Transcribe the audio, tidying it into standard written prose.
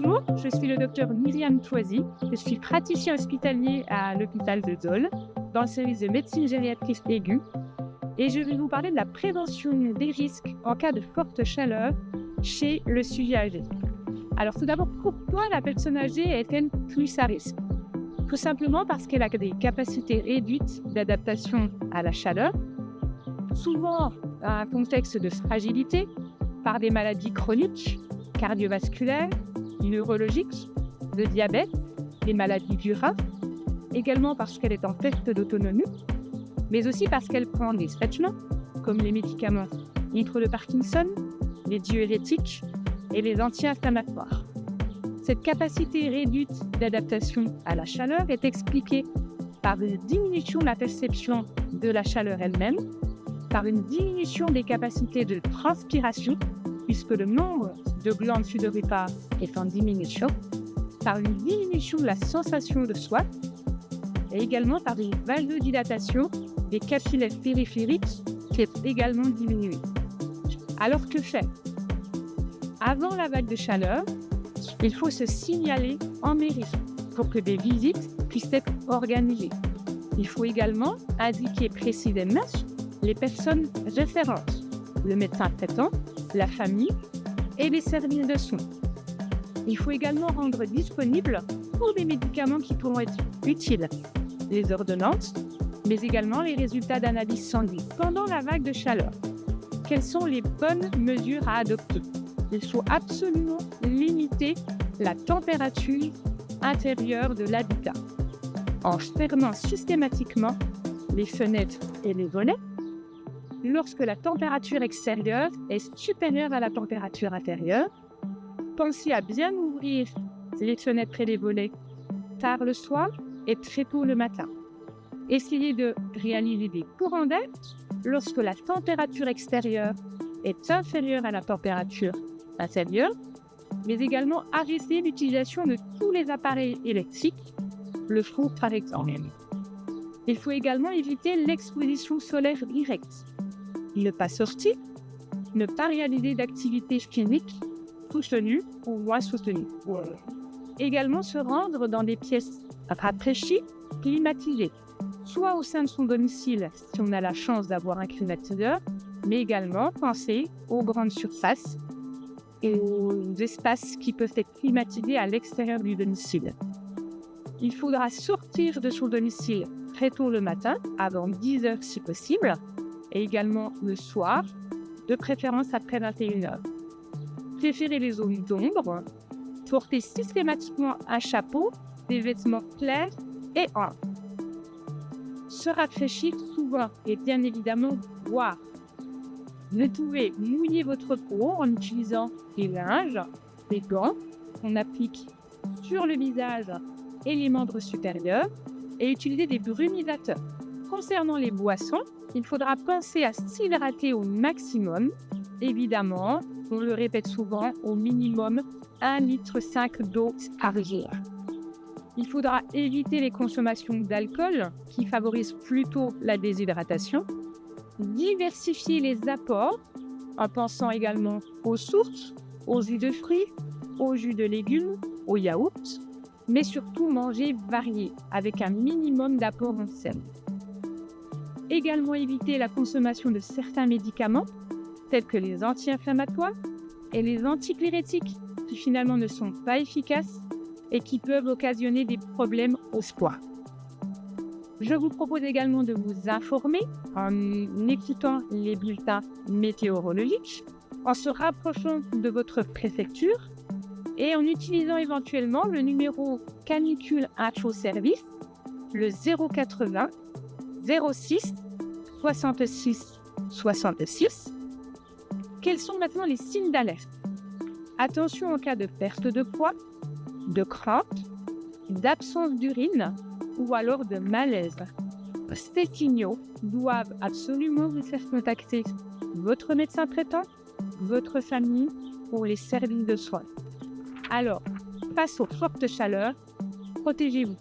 Bonjour, je suis le docteur Myriam Toisy. Je suis praticien hospitalier à l'hôpital de Dole, dans le service de médecine gériatrique aiguë. Et je vais vous parler de la prévention des risques en cas de forte chaleur chez le sujet âgé. Alors tout d'abord, pourquoi la personne âgée est-elle plus à risque ? Tout simplement parce qu'elle a des capacités réduites d'adaptation à la chaleur, souvent à un contexte de fragilité, par des maladies chroniques, cardiovasculaires, neurologiques, de diabète, des maladies durables, également parce qu'elle est en perte d'autonomie, mais aussi parce qu'elle prend des traitements, comme les médicaments contre le Parkinson, les diurétiques et les anti-inflammatoires. Cette capacité réduite d'adaptation à la chaleur est expliquée par une diminution de la perception de la chaleur elle-même, par une diminution des capacités de transpiration, puisque le nombre de glandes sudoripares est en diminution, par une diminution de la sensation de soif, et également par une vasodilatation des capillaires périphériques qui est également diminuée. Alors que faire ? Avant la vague de chaleur, il faut se signaler en mairie pour que des visites puissent être organisées. Il faut également indiquer précisément les personnes référentes, le médecin traitant, la famille et les services de soins. Il faut également rendre disponibles tous les médicaments qui pourront être utiles, les ordonnances, mais également les résultats d'analyse sanguine pendant la vague de chaleur. Quelles sont les bonnes mesures à adopter ? Il faut absolument limiter la température intérieure de l'habitat en fermant systématiquement les fenêtres et les volets lorsque la température extérieure est supérieure à la température intérieure. Pensez à bien ouvrir les fenêtres et les volets tard le soir et très tôt le matin. Essayez de réaliser des courants d'air lorsque la température extérieure est inférieure à la température intérieure, mais également arrêter l'utilisation de tous les appareils électriques, le four par exemple. Il faut également éviter l'exposition solaire directe. Ne pas sortir, ne pas réaliser d'activités physiques soutenues ou moins soutenues. Également se rendre dans des pièces rafraîchies, climatisées, soit au sein de son domicile si on a la chance d'avoir un climatiseur, mais également penser aux grandes surfaces et aux espaces qui peuvent être climatisés à l'extérieur du domicile. Il faudra sortir de son domicile très tôt le matin, avant 10 heures si possible, et également le soir, de préférence après 21 heures. Préférez les zones d'ombre, portez systématiquement un chapeau, des vêtements clairs et amples. Se rafraîchir souvent et bien évidemment boire. Vous pouvez mouiller votre peau en utilisant des linges, des gants qu'on applique sur le visage et les membres supérieurs et utiliser des brumisateurs. Concernant les boissons, il faudra penser à s'hydrater au maximum. Évidemment, on le répète souvent, au minimum 1,5 litre d'eau par jour. Il faudra éviter les consommations d'alcool qui favorisent plutôt la déshydratation. Diversifier les apports en pensant également aux sources, aux jus de fruits, aux jus de légumes, aux yaourts, mais surtout manger varié avec un minimum d'apport en sel. Également éviter la consommation de certains médicaments tels que les anti-inflammatoires et les antipyrétiques qui finalement ne sont pas efficaces et qui peuvent occasionner des problèmes au foie. Je vous propose également de vous informer en écoutant les bulletins météorologiques, en se rapprochant de votre préfecture et en utilisant éventuellement le numéro Canicule Info Service, le 080 06 66 66. Quels sont maintenant les signes d'alerte ? Attention en cas de perte de poids, de crampes, d'absence d'urine ou alors de malaise. Ces signaux doivent absolument vous faire contacter votre médecin traitant, votre famille ou les services de soins. Alors, face aux fortes chaleurs, protégez-vous.